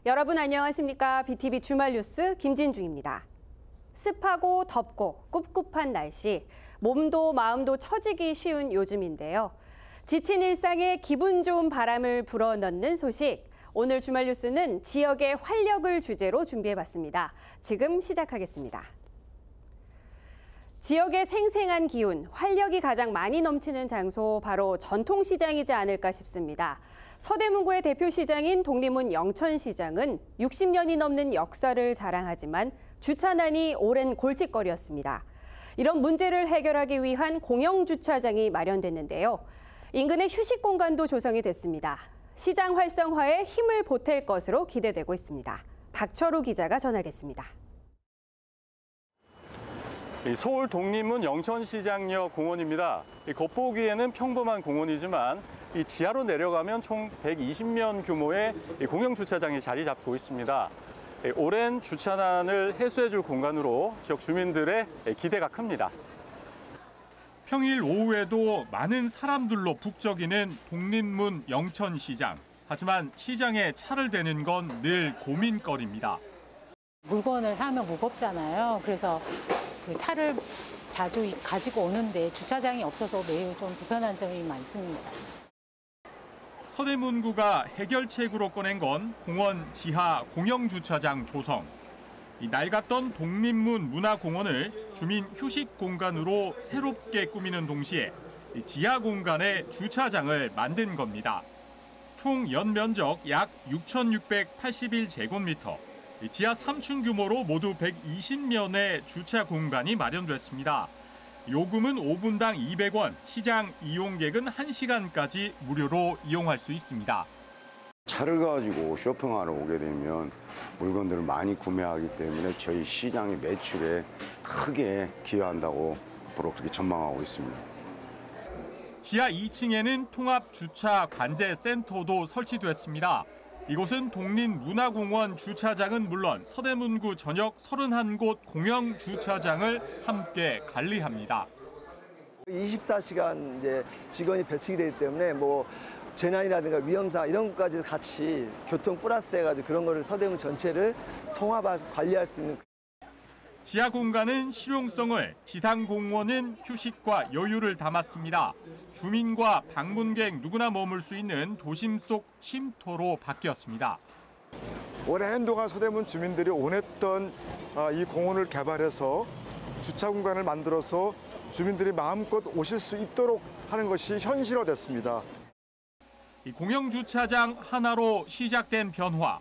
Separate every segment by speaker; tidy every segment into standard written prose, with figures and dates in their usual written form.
Speaker 1: 여러분 안녕하십니까? BTV 주말 뉴스 김진중입니다. 습하고 덥고 꿉꿉한 날씨, 몸도 마음도 처지기 쉬운 요즘인데요. 지친 일상에 기분 좋은 바람을 불어넣는 소식, 오늘 주말 뉴스는 지역의 활력을 주제로 준비해봤습니다. 지금 시작하겠습니다. 지역의 생생한 기운, 활력이 가장 많이 넘치는 장소, 바로 전통시장이지 않을까 싶습니다. 서대문구의 대표 시장인 독립문 영천시장은 60년이 넘는 역사를 자랑하지만 주차난이 오랜 골칫거리였습니다. 이런 문제를 해결하기 위한 공영주차장이 마련됐는데요. 인근의 휴식 공간도 조성이 됐습니다. 시장 활성화에 힘을 보탤 것으로 기대되고 있습니다. 박철우 기자가 전하겠습니다.
Speaker 2: 서울 독립문 영천시장역 공원입니다. 겉보기에는 평범한 공원이지만 이 지하로 내려가면 총 120면 규모의 공영주차장이 자리 잡고 있습니다. 오랜 주차난을 해소해줄 공간으로 지역 주민들의 기대가 큽니다.
Speaker 3: 평일 오후에도 많은 사람들로 북적이는 독립문 영천시장. 하지만 시장에 차를 대는 건 늘 고민거리입니다.
Speaker 4: 물건을 사면 무겁잖아요. 그래서 그 차를 자주 가지고 오는데 주차장이 없어서 매우 좀 불편한 점이 많습니다.
Speaker 3: 서대문구가 해결책으로 꺼낸 건 공원 지하 공영주차장 조성. 이 낡았던 독립문 문화공원을 주민 휴식 공간으로 새롭게 꾸미는 동시에 지하 공간에 주차장을 만든 겁니다. 총 연면적 약 6,681제곱미터, 지하 3층 규모로 모두 120면의 주차 공간이 마련됐습니다. 요금은 5분당 200원, 시장 이용객은 1시간까지 무료로 이용할 수 있습니다.
Speaker 5: 차를 가지고 쇼핑하러 오게 되면 물건들을 많이 구매하기 때문에 저희 시장의 매출에 크게 기여한다고 앞으로 그렇게 전망하고 있습니다.
Speaker 3: 지하 2층에는 통합 주차 관제 센터도 설치됐습니다. 이곳은 독립문화공원 주차장은 물론 서대문구 전역 31곳 공영 주차장을 함께 관리합니다.
Speaker 6: 24시간 이제 직원이 배치가 되기 때문에 재난이라든가 위험사 이런 것까지 같이 교통 플러스 해가지고 그런 거를 서대문 전체를 통합해서 관리할 수 있는.
Speaker 3: 지하 공간은 실용성을, 지상 공원은 휴식과 여유를 담았습니다. 주민과 방문객 누구나 머물 수 있는 도심 속 쉼터로 바뀌었습니다.
Speaker 7: 오랜 동안 서대문 주민들이 원했던 이 공원을 개발해서 주차 공간을 만들어서 주민들이 마음껏 오실 수 있도록 하는 것이 현실화됐습니다.
Speaker 3: 이 공영주차장 하나로 시작된 변화,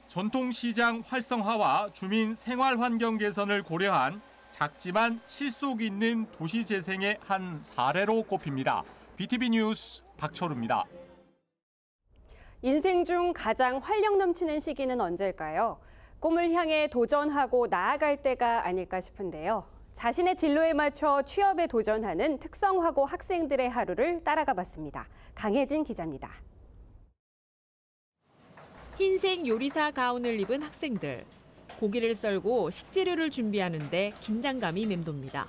Speaker 3: 전통시장 활성화와 주민 생활 환경 개선을 고려한 작지만 실속 있는 도시 재생의 한 사례로 꼽힙니다. BTV 뉴스 박철우입니다.
Speaker 1: 인생 중 가장 활력 넘치는 시기는 언제일까요? 꿈을 향해 도전하고 나아갈 때가 아닐까 싶은데요. 자신의 진로에 맞춰 취업에 도전하는 특성화고 학생들의 하루를 따라가 봤습니다. 강혜진 기자입니다.
Speaker 8: 흰색 요리사 가운을 입은 학생들. 고기를 썰고 식재료를 준비하는데 긴장감이 맴돕니다.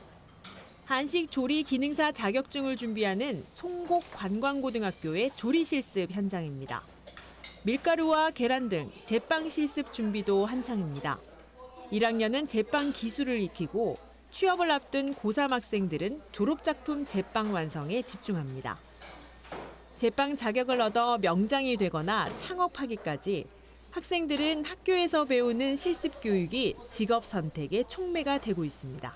Speaker 8: 한식 조리 기능사 자격증을 준비하는 송곡 관광고등학교의 조리 실습 현장입니다. 밀가루와 계란 등 제빵 실습 준비도 한창입니다. 1학년은 제빵 기술을 익히고 취업을 앞둔 고3 학생들은 졸업작품 제빵 완성에 집중합니다. 제빵 자격을 얻어 명장이 되거나 창업하기까지 학생들은 학교에서 배우는 실습 교육이 직업 선택의 촉매가 되고 있습니다.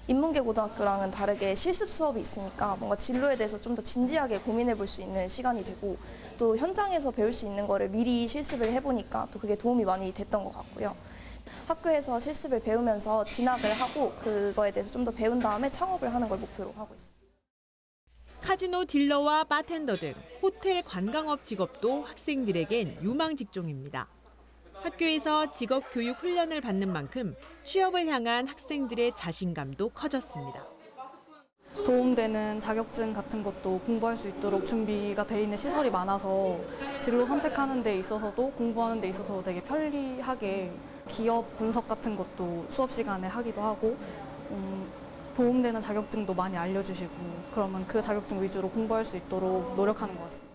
Speaker 9: 인문계 고등학교랑은 다르게 실습 수업이 있으니까 뭔가 진로에 대해서 좀 더 진지하게 고민해 볼 수 있는 시간이 되고, 또 현장에서 배울 수 있는 거를 미리 실습을 해보니까 또 그게 도움이 많이 됐던 것 같고요. 학교에서 실습을 배우면서 진학을 하고 그거에 대해서 좀 더 배운 다음에 창업을 하는 걸 목표로 하고 있습니다.
Speaker 8: 카지노 딜러와 바텐더 등 호텔 관광업 직업도 학생들에겐 유망 직종입니다. 학교에서 직업 교육 훈련을 받는 만큼 취업을 향한 학생들의 자신감도 커졌습니다.
Speaker 10: 도움되는 자격증 같은 것도 공부할 수 있도록 준비가 돼 있는 시설이 많아서 진로 선택하는 데 있어서도 공부하는 데 있어서 되게 편리하게 기업 분석 같은 것도 수업 시간에 하기도 하고 도움되는 자격증도 많이 알려주시고, 그러면 그 자격증 위주로 공부할 수 있도록 노력하는 것 같습니다.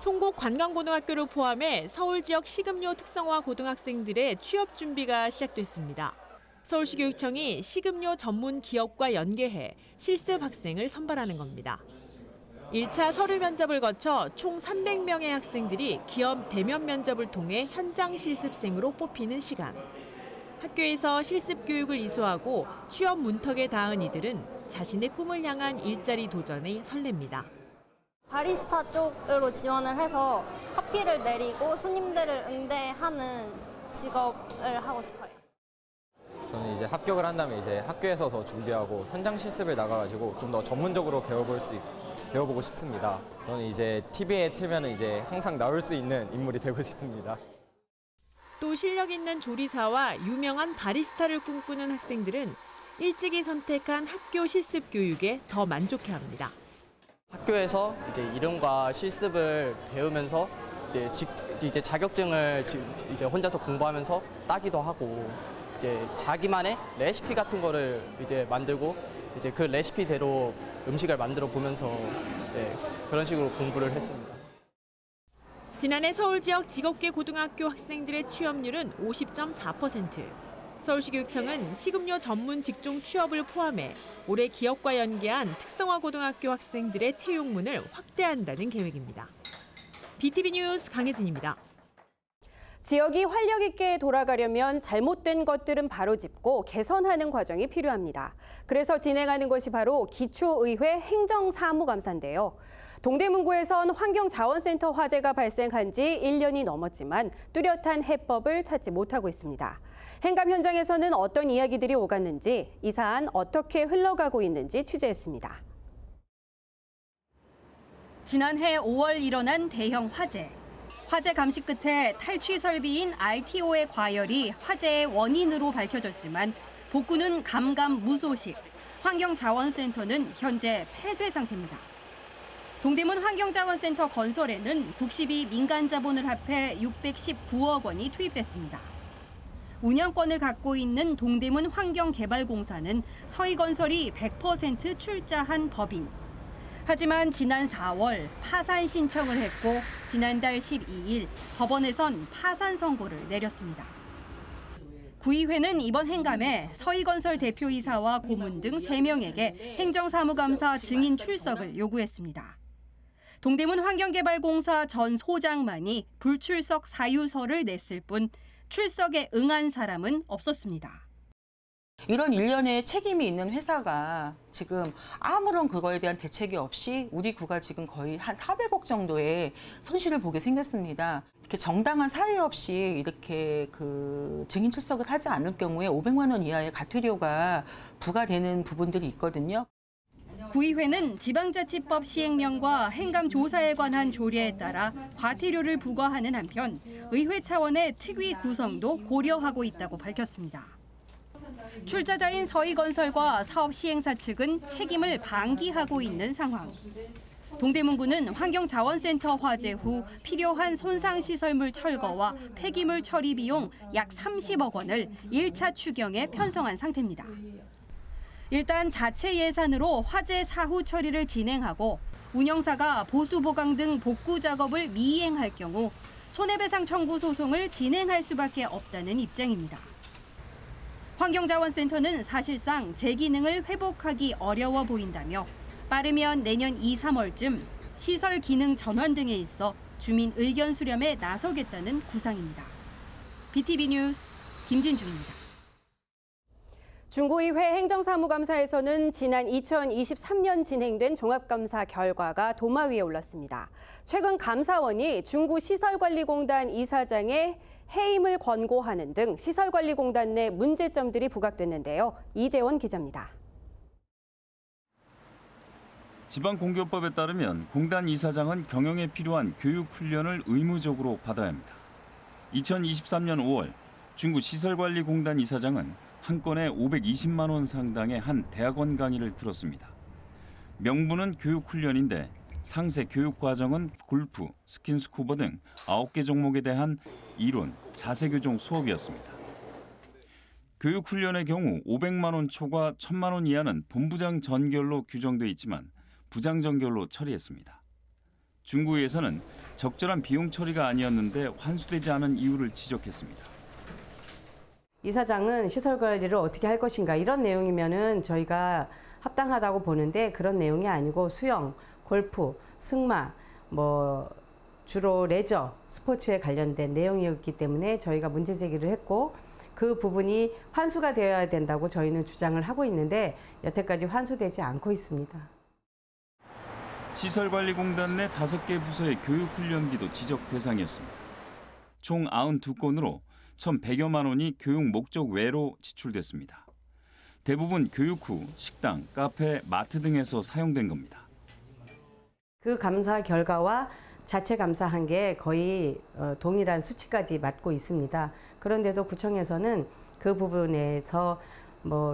Speaker 8: 송곡 관광고등학교를 포함해 서울 지역 식음료 특성화 고등학생들의 취업 준비가 시작됐습니다. 서울시 교육청이 식음료 전문 기업과 연계해 실습 학생을 선발하는 겁니다. 1차 서류 면접을 거쳐 총 300명의 학생들이 기업 대면 면접을 통해 현장 실습생으로 뽑히는 시간. 학교에서 실습 교육을 이수하고 취업 문턱에 닿은 이들은 자신의 꿈을 향한 일자리 도전에 설렙니다.
Speaker 11: 바리스타 쪽으로 지원을 해서 커피를 내리고 손님들을 응대하는 직업을 하고 싶어요.
Speaker 12: 저는 이제 합격을 한다면 이제 학교에서 더 준비하고 현장 실습을 나가가지고 좀 더 전문적으로 배워보고 싶습니다. 저는 이제 TV에 틀면 이제 항상 나올 수 있는 인물이 되고 싶습니다.
Speaker 8: 또 실력 있는 조리사와 유명한 바리스타를 꿈꾸는 학생들은 일찍이 선택한 학교 실습 교육에 더 만족해합니다.
Speaker 13: 학교에서 이제 이론과 실습을 배우면서 이제 자격증을 이제 혼자서 공부하면서 따기도 하고 이제 자기만의 레시피 같은 거를 이제 만들고 이제 그 레시피대로 음식을 만들어 보면서 그런 식으로 공부를 했습니다.
Speaker 8: 지난해 서울 지역 직업계 고등학교 학생들의 취업률은 50.4%. 서울시 교육청은 식음료 전문 직종 취업을 포함해 올해 기업과 연계한 특성화 고등학교 학생들의 채용문을 확대한다는 계획입니다. BTV 뉴스 강혜진입니다.
Speaker 1: 지역이 활력 있게 돌아가려면 잘못된 것들은 바로짚고 개선하는 과정이 필요합니다. 그래서 진행하는 것이 바로 기초의회 행정사무감사인데요. 동대문구에선 환경자원센터 화재가 발생한 지 1년이 넘었지만 뚜렷한 해법을 찾지 못하고 있습니다. 행감 현장에서는 어떤 이야기들이 오갔는지, 이 사안 어떻게 흘러가고 있는지 취재했습니다.
Speaker 14: 지난해 5월 일어난 대형 화재. 화재 감시 끝에 탈취 설비인 RTO의 과열이 화재의 원인으로 밝혀졌지만 복구는 감감무소식. 환경자원센터는 현재 폐쇄 상태입니다. 동대문 환경자원센터 건설에는 국시비 민간 자본을 합해 619억 원이 투입됐습니다. 운영권을 갖고 있는 동대문 환경개발공사는 서희건설이 100% 출자한 법인. 하지만 지난 4월 파산 신청을 했고 지난달 12일 법원에선 파산 선고를 내렸습니다. 구의회는 이번 행감에 서희건설 대표이사와 고문 등 3명에게 행정사무감사 증인 출석을 요구했습니다. 동대문 환경개발공사 전 소장만이 불출석 사유서를 냈을 뿐 출석에 응한 사람은 없었습니다.
Speaker 15: 이런 일련의 책임이 있는 회사가 지금 아무런 그거에 대한 대책이 없이 우리 구가 지금 거의 한 400억 정도의 손실을 보게 생겼습니다. 이렇게 정당한 사유 없이 이렇게 그 증인 출석을 하지 않을 경우에 500만 원 이하의 과태료가 부과되는 부분들이 있거든요.
Speaker 14: 구의회는 지방자치법 시행령과 행감 조사에 관한 조례에 따라 과태료를 부과하는 한편 의회 차원의 특위 구성도 고려하고 있다고 밝혔습니다. 출자자인 서희건설과 사업 시행사 측은 책임을 방기하고 있는 상황. 동대문구는 환경자원센터 화재 후 필요한 손상시설물 철거와 폐기물 처리 비용 약 30억 원을 1차 추경에 편성한 상태입니다. 일단 자체 예산으로 화재 사후 처리를 진행하고 운영사가 보수 보강 등 복구 작업을 미이행할 경우 손해배상 청구 소송을 진행할 수밖에 없다는 입장입니다. 환경자원센터는 사실상 제 기능을 회복하기 어려워 보인다며 빠르면 내년 2, 3월쯤 시설 기능 전환 등에 있어 주민 의견 수렴에 나서겠다는 구상입니다. BTV 뉴스 김진주입니다.
Speaker 1: 중구의회 행정사무감사에서는 지난 2023년 진행된 종합감사 결과가 도마 위에 올랐습니다. 최근 감사원이 중구시설관리공단 이사장의 해임을 권고하는 등 시설관리공단 내 문제점들이 부각됐는데요. 이재원 기자입니다.
Speaker 16: 지방공교법에 따르면 공단 이사장은 경영에 필요한 교육 훈련을 의무적으로 받아야 합니다. 2023년 5월 중구시설관리공단 이사장은 한 건에 520만 원 상당의 한 대학원 강의를 들었습니다. 명분은 교육훈련인데 상세 교육과정은 골프, 스킨스쿠버 등 9개 종목에 대한 이론, 자세교정 수업이었습니다. 교육훈련의 경우 500만 원 초과 1000만 원 이하는 본부장 전결로 규정돼 있지만 부장 전결로 처리했습니다. 중구에서는 적절한 비용 처리가 아니었는데 환수되지 않은 이유를 지적했습니다.
Speaker 17: 이사장은 시설 관리를 어떻게 할 것인가 이런 내용이면은 저희가 합당하다고 보는데 그런 내용이 아니고 수영, 골프, 승마, 주로 레저, 스포츠에 관련된 내용이었기 때문에 저희가 문제 제기를 했고 그 부분이 환수가 되어야 된다고 저희는 주장을 하고 있는데 여태까지 환수되지 않고 있습니다.
Speaker 16: 시설관리공단 내 5개 부서의 교육훈련비도 지적 대상이었습니다. 총 92건으로 1,100여만 원이 교육 목적 외로 지출됐습니다. 대부분 교육 후 식당, 카페, 마트 등에서 사용된 겁니다.
Speaker 17: 그 감사 결과와 자체 감사한 게 거의 동일한 수치까지 맞고 있습니다. 그런데도 구청에서는 그 부분에서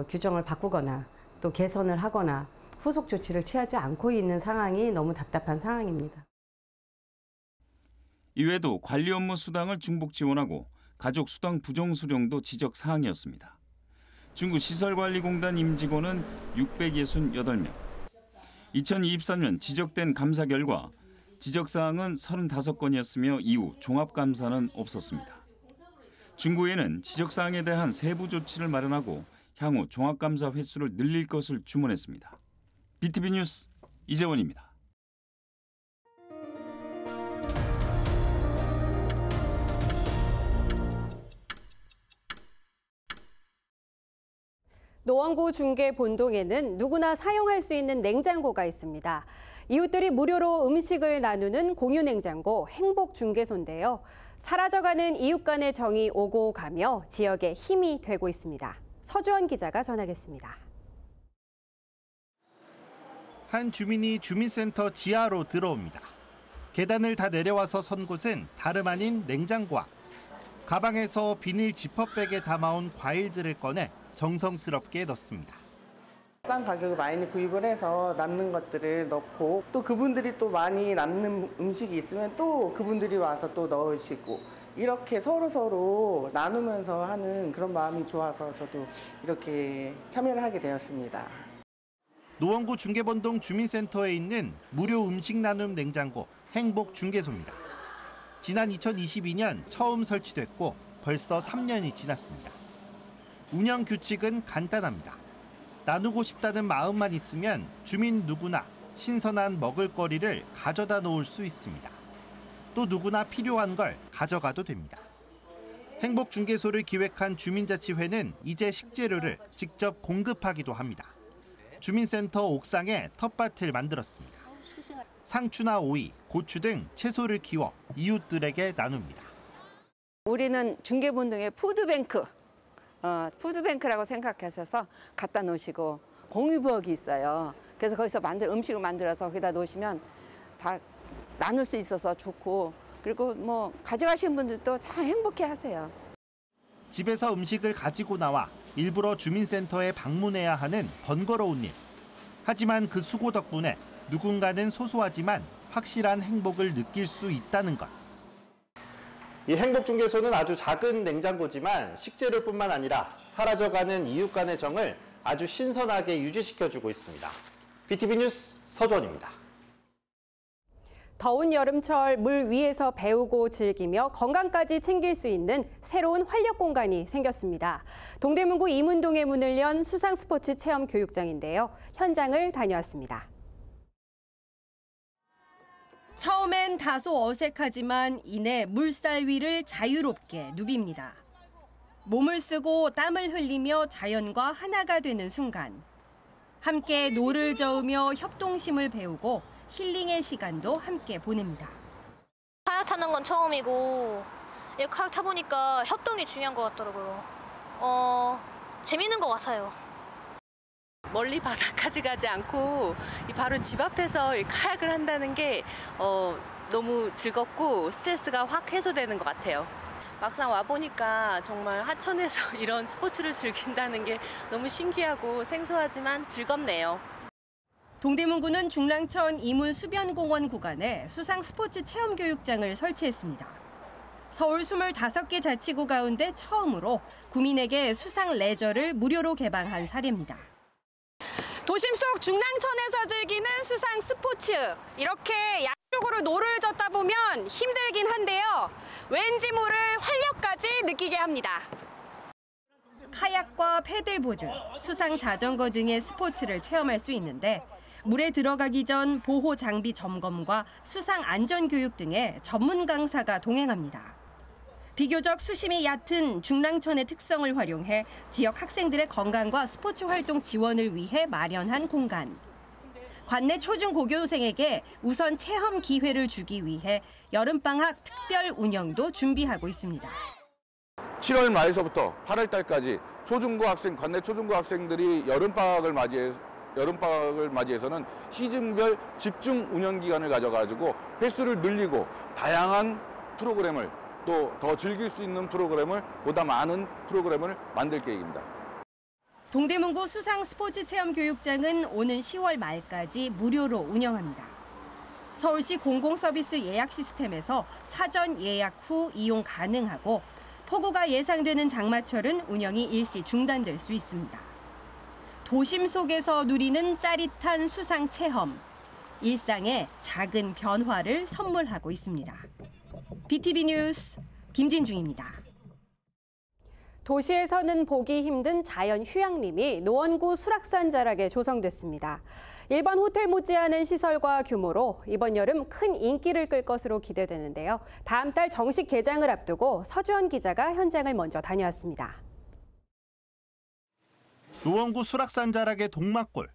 Speaker 17: 규정을 바꾸거나 또 개선을 하거나 후속 조치를 취하지 않고 있는 상황이 너무 답답한 상황입니다.
Speaker 16: 이외에도 관리 업무 수당을 중복 지원하고 가족 수당 부정 수령도 지적 사항이었습니다. 중구 시설관리공단 임직원은 668명. 2023년 지적된 감사 결과 지적사항은 35건이었으며 이후 종합감사는 없었습니다. 중구에는 지적사항에 대한 세부 조치를 마련하고 향후 종합감사 횟수를 늘릴 것을 주문했습니다. BTV 뉴스 이재원입니다.
Speaker 1: 노원구 중계본동에는 누구나 사용할 수 있는 냉장고가 있습니다. 이웃들이 무료로 음식을 나누는 공유냉장고 행복중개소인데요. 사라져가는 이웃 간의 정이 오고 가며 지역의 힘이 되고 있습니다. 서주원 기자가 전하겠습니다.
Speaker 18: 한 주민이 주민센터 지하로 들어옵니다. 계단을 다 내려와서 선 곳은 다름 아닌 냉장고 앞. 가방에서 비닐 지퍼백에 담아온 과일들을 꺼내 정성스럽게 넣습니다.
Speaker 19: 싼 가격에 많이 구입을 해서 남는 것들을 넣고 또 그분들이 또 많이 남는 음식이 있으면 또 그분들이 와서 또 넣으시고 이렇게 서로 나누면서 하는 그런 마음이 좋아서 저도 이렇게 참여를 하게 되었습니다.
Speaker 18: 노원구 중계본동 주민센터에 있는 무료 음식 나눔 냉장고 행복중개소입니다. 지난 2022년 처음 설치됐고 벌써 3년이 지났습니다. 운영 규칙은 간단합니다. 나누고 싶다는 마음만 있으면 주민 누구나 신선한 먹을거리를 가져다 놓을 수 있습니다. 또 누구나 필요한 걸 가져가도 됩니다. 행복중개소를 기획한 주민자치회는 이제 식재료를 직접 공급하기도 합니다. 주민센터 옥상에 텃밭을 만들었습니다. 상추나 오이, 고추 등 채소를 키워 이웃들에게 나눕니다.
Speaker 20: 우리는 중계본동의 푸드뱅크라고 생각하셔서 갖다 놓으시고 공유부엌이 있어요. 그래서 거기서 음식을 만들어서 거기다 놓으시면 다 나눌 수 있어서 좋고 그리고 가져가시는 분들도 참 행복해하세요.
Speaker 18: 집에서 음식을 가지고 나와 일부러 주민센터에 방문해야 하는 번거로운 일. 하지만 그 수고 덕분에 누군가는 소소하지만 확실한 행복을 느낄 수 있다는 것.
Speaker 21: 이 행복중개소는 아주 작은 냉장고지만 식재료뿐만 아니라 사라져가는 이웃 간의 정을 아주 신선하게 유지시켜주고 있습니다. BTV 뉴스 서주원입니다.
Speaker 1: 더운 여름철 물 위에서 배우고 즐기며 건강까지 챙길 수 있는 새로운 활력 공간이 생겼습니다. 동대문구 이문동에 문을 연 수상스포츠 체험 교육장인데요. 현장을 다녀왔습니다. 처음엔 다소 어색하지만 이내 물살 위를 자유롭게 누빕니다. 몸을 쓰고 땀을 흘리며 자연과 하나가 되는 순간. 함께 노를 저으며 협동심을 배우고 힐링의 시간도 함께 보냅니다.
Speaker 22: 카약 타는 건 처음이고 카약 타보니까 협동이 중요한 것 같더라고요. 재밌는 것 같아요.
Speaker 23: 멀리 바다까지 가지 않고 바로 집 앞에서 카약을 한다는 게 너무 즐겁고 스트레스가 확 해소되는 것 같아요. 막상 와보니까 정말 하천에서 이런 스포츠를 즐긴다는 게 너무 신기하고 생소하지만 즐겁네요.
Speaker 1: 동대문구는 중랑천 이문 수변공원 구간에 수상 스포츠 체험 교육장을 설치했습니다. 서울 25개 자치구 가운데 처음으로 구민에게 수상 레저를 무료로 개방한 사례입니다.
Speaker 24: 도심 속 중랑천에서 즐기는 수상 스포츠. 이렇게
Speaker 1: 본격적으로 노를 젓다 보면 힘들긴 한데요. 왠지 모를 활력까지 느끼게 합니다.
Speaker 14: 카약과 패들보드, 수상 자전거 등의 스포츠를 체험할 수 있는데 물에 들어가기 전 보호 장비 점검과 수상 안전 교육 등의 전문 강사가 동행합니다. 비교적 수심이 얕은 중랑천의 특성을 활용해 지역 학생들의 건강과 스포츠 활동 지원을 위해 마련한 공간. 관내 초중 고교생에게 우선 체험 기회를 주기 위해 여름방학 특별 운영도 준비하고 있습니다.
Speaker 2: 7월 말서부터 8월 달까지 관내 초중고 학생들이 여름방학을 맞이해서는 시즌별 집중 운영 기간을 가져가지고 횟수를 늘리고 다양한 프로그램을 또 더 즐길 수 있는 프로그램을 보다 많은 프로그램을 만들 계획입니다.
Speaker 14: 동대문구 수상 스포츠 체험 교육장은 오는 10월 말까지 무료로 운영합니다. 서울시 공공서비스 예약 시스템에서 사전 예약 후 이용 가능하고 폭우가 예상되는 장마철은 운영이 일시 중단될 수 있습니다. 도심 속에서 누리는 짜릿한 수상 체험, 일상의 작은 변화를 선물하고 있습니다. BTV 뉴스 김진중입니다.
Speaker 1: 도시에서는 보기 힘든 자연 휴양림이 노원구 수락산 자락에 조성됐습니다. 일반 호텔 못지않은 시설과 규모로 이번 여름 큰 인기를 끌 것으로 기대되는데요. 다음 달 정식 개장을 앞두고 서주원 기자가 현장을 먼저 다녀왔습니다.
Speaker 18: 노원구 수락산 자락의 동막골.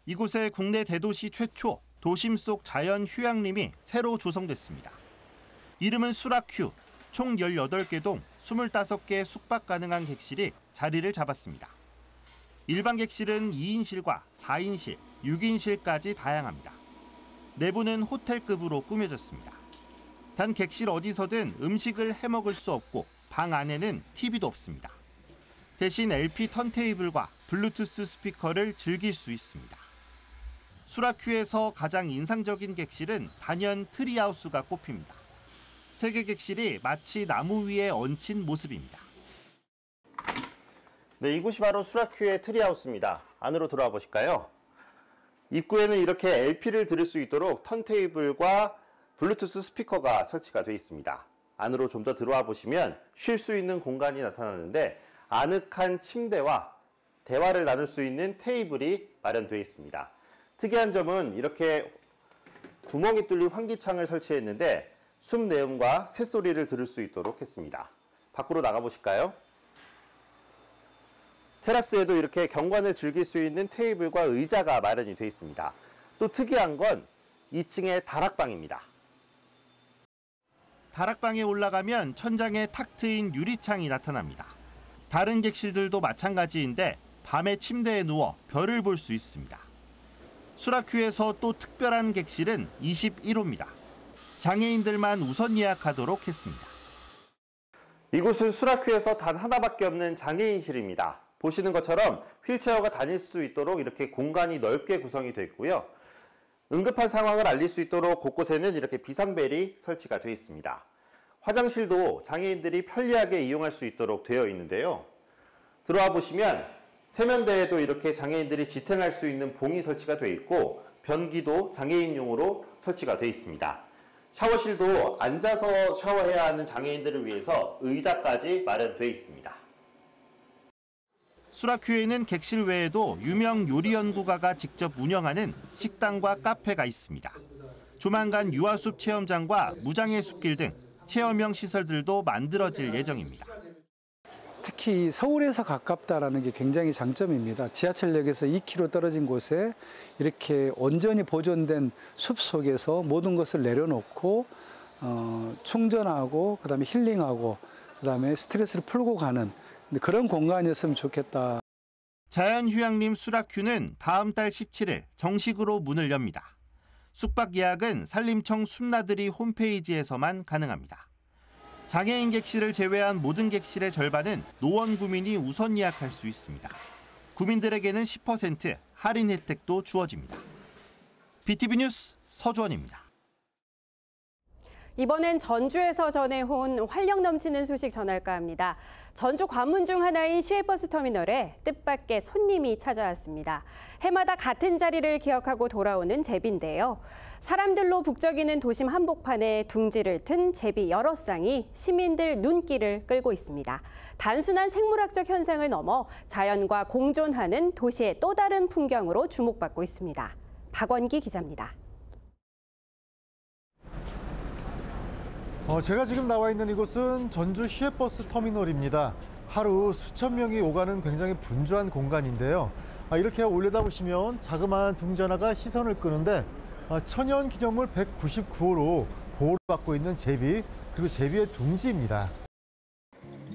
Speaker 18: 이곳에 국내 대도시 최초 도심 속 자연 휴양림이 새로 조성됐습니다. 이름은 수락휴. 총 18개 동 25개 숙박 가능한 객실이 자리를 잡았습니다. 일반 객실은 2인실과 4인실, 6인실까지 다양합니다. 내부는 호텔급으로 꾸며졌습니다. 단 객실 어디서든 음식을 해먹을 수 없고 방 안에는 TV도 없습니다. 대신 LP 턴테이블과 블루투스 스피커를 즐길 수 있습니다. 수락휴에서 가장 인상적인 객실은 단연 트리하우스가 꼽힙니다. 3개 객실이 마치 나무 위에 얹힌 모습입니다.
Speaker 21: 네, 이곳이 바로 수락휴의 트리하우스입니다. 안으로 들어와 보실까요? 입구에는 이렇게 LP를 들을 수 있도록 턴테이블과 블루투스 스피커가 설치가 되어 있습니다. 안으로 좀 더 들어와 보시면 쉴 수 있는 공간이 나타나는데 아늑한 침대와 대화를 나눌 수 있는 테이블이 마련되어 있습니다. 특이한 점은 이렇게 구멍이 뚫린 환기창을 설치했는데 숨 내음과 새소리를 들을 수 있도록 했습니다. 밖으로 나가보실까요? 테라스에도 이렇게 경관을 즐길 수 있는 테이블과 의자가 마련이 되어 있습니다. 또 특이한 건 2층의 다락방입니다.
Speaker 18: 다락방에 올라가면 천장에 탁 트인 유리창이 나타납니다. 다른 객실들도 마찬가지인데 밤에 침대에 누워 별을 볼 수 있습니다. 수락휴에서 또 특별한 객실은 21호입니다. 장애인들만 우선 예약하도록 했습니다.
Speaker 21: 이곳은 수락휴에서 단 하나밖에 없는 장애인실입니다. 보시는 것처럼 휠체어가 다닐 수 있도록 이렇게 공간이 넓게 구성이 되어 있고요. 응급한 상황을 알릴 수 있도록 곳곳에는 이렇게 비상벨이 설치가 되어 있습니다. 화장실도 장애인들이 편리하게 이용할 수 있도록 되어 있는데요. 들어와 보시면 세면대에도 이렇게 장애인들이 지탱할 수 있는 봉이 설치가 되어 있고 변기도 장애인용으로 설치가 되어 있습니다. 샤워실도 앉아서 샤워해야 하는 장애인들을 위해서 의자까지 마련되어 있습니다.
Speaker 18: 수락휴에는 객실 외에도 유명 요리 연구가가 직접 운영하는 식당과 카페가 있습니다. 조만간 유아숲 체험장과 무장의 숲길 등 체험형 시설들도 만들어질 예정입니다.
Speaker 4: 특히 서울에서 가깝다라는 게 굉장히 장점입니다. 지하철역에서 2km 떨어진 곳에 이렇게 온전히 보존된 숲 속에서 모든 것을 내려놓고 충전하고 그다음에 힐링하고 그다음에 스트레스를 풀고 가는 그런 공간이었으면 좋겠다.
Speaker 18: 자연휴양림 수락휴는 다음 달 17일 정식으로 문을 엽니다. 숙박 예약은 산림청 숲나들이 홈페이지에서만 가능합니다. 장애인 객실을 제외한 모든 객실의 절반은 노원 구민이 우선 예약할 수 있습니다. 구민들에게는 10% 할인 혜택도 주어집니다. BTV 뉴스 서주원입니다.
Speaker 1: 이번엔 전주에서 전해온 활력 넘치는 소식 전할까 합니다. 전주 관문 중 하나인 시외버스 터미널에 뜻밖의 손님이 찾아왔습니다. 해마다 같은 자리를 기억하고 돌아오는 제비인데요. 사람들로 북적이는 도심 한복판에 둥지를 튼 제비 여러 쌍이 시민들 눈길을 끌고 있습니다. 단순한 생물학적 현상을 넘어 자연과 공존하는 도시의 또 다른 풍경으로 주목받고 있습니다. 박원기 기자입니다.
Speaker 5: 제가 지금 나와 있는 이곳은 전주 시외버스 터미널입니다. 하루 수천 명이 오가는 굉장히 분주한 공간인데요. 이렇게 올려다보시면 자그마한 둥지 하나가 시선을 끄는데 천연기념물 199호로 보호를 받고 있는 제비, 그리고 제비의 둥지입니다.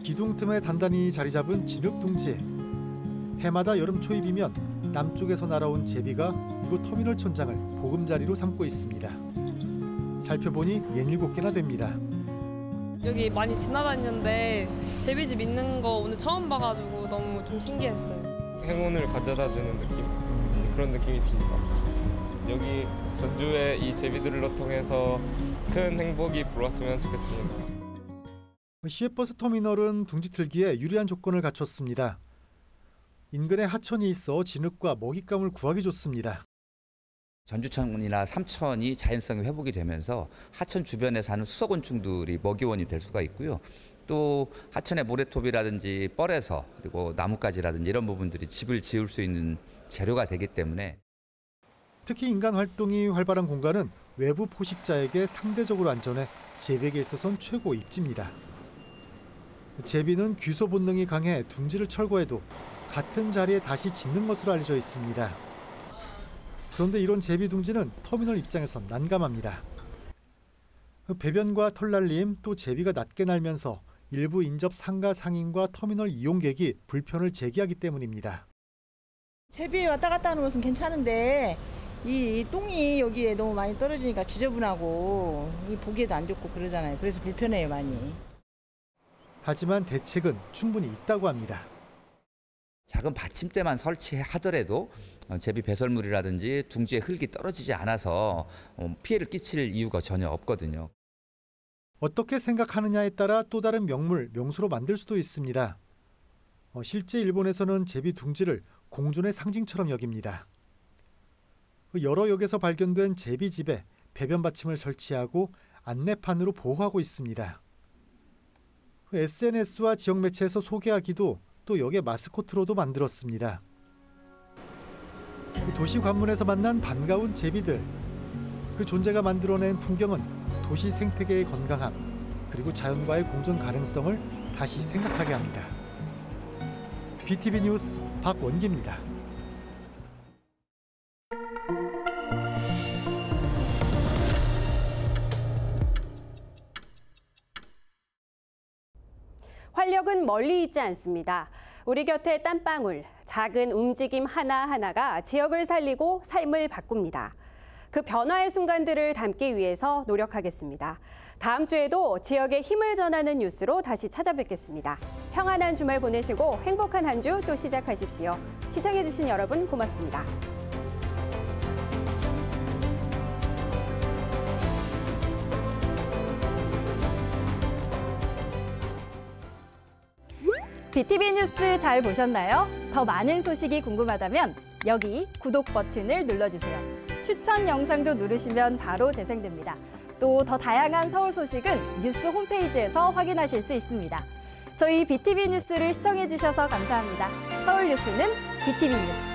Speaker 5: 기둥 틈에 단단히 자리 잡은 진흙둥지. 해마다 여름 초입이면 남쪽에서 날아온 제비가 이곳 터미널 천장을 보금자리로 삼고 있습니다. 살펴보니 67개나 됩니다.
Speaker 6: 여기 많이 지나다니는데 제비집 있는 거 오늘 처음 봐가지고 너무 좀 신기했어요.
Speaker 7: 행운을 가져다주는 느낌? 그런 느낌이 듭니다. 여기 전주에 이 제비들을 통해서 큰 행복이 불었으면 좋겠습니다.
Speaker 5: 시외버스 터미널은 둥지 틀기에 유리한 조건을 갖췄습니다. 인근에 하천이 있어 진흙과 먹잇감을 구하기 좋습니다.
Speaker 24: 전주천이나 삼천이 자연성이 회복이 되면서 하천 주변에 사는 수소곤충들이 먹이원이 될 수가 있고요. 또 하천의 모래톱이라든지 뻘에서 그리고 나뭇가지라든지 이런 부분들이 집을 지을 수 있는 재료가 되기 때문에
Speaker 5: 특히 인간 활동이 활발한 공간은 외부 포식자에게 상대적으로 안전해 제비에게 있어서는 최고 입지입니다. 제비는 귀소 본능이 강해 둥지를 철거해도 같은 자리에 다시 짖는 것으로 알려져 있습니다. 그런데 이런 제비 둥지는 터미널 입장에선 난감합니다. 배변과 털날림, 또 제비가 낮게 날면서 일부 인접 상가 상인과 터미널 이용객이 불편을 제기하기 때문입니다.
Speaker 25: 제비 왔다 갔다 하는 것은 괜찮은데 이 똥이 여기에 너무 많이 떨어지니까 지저분하고 보기에도 안 좋고 그러잖아요. 그래서 불편해요, 많이.
Speaker 5: 하지만 대책은 충분히 있다고 합니다.
Speaker 24: 작은 받침대만 설치하더라도 제비 배설물이라든지 둥지에 흙이 떨어지지 않아서 피해를 끼칠 이유가 전혀 없거든요.
Speaker 5: 어떻게 생각하느냐에 따라 또 다른 명물, 명소로 만들 수도 있습니다. 실제 일본에서는 제비 둥지를 공존의 상징처럼 여깁니다. 여러 역에서 발견된 제비집에 배변 받침을 설치하고 안내판으로 보호하고 있습니다. SNS와 지역 매체에서 소개하기도 또 역의 마스코트로도 만들었습니다. 도시 관문에서 만난 반가운 제비들. 그 존재가 만들어낸 풍경은 도시 생태계의 건강함, 그리고 자연과의 공존 가능성을 다시 생각하게 합니다. BTV 뉴스 박원기입니다.
Speaker 1: 활력은 멀리 있지 않습니다. 우리 곁의 땀방울, 작은 움직임 하나하나가 지역을 살리고 삶을 바꿉니다. 그 변화의 순간들을 담기 위해서 노력하겠습니다. 다음 주에도 지역에 힘을 전하는 뉴스로 다시 찾아뵙겠습니다. 평안한 주말 보내시고 행복한 한 주 또 시작하십시오. 시청해주신 여러분 고맙습니다.
Speaker 26: BTV 뉴스 잘 보셨나요? 더 많은 소식이 궁금하다면 여기 구독 버튼을 눌러주세요. 추천 영상도 누르시면 바로 재생됩니다. 또 더 다양한 서울 소식은 뉴스 홈페이지에서 확인하실 수 있습니다. 저희 BTV 뉴스를 시청해주셔서 감사합니다. 서울 뉴스는 BTV 뉴스.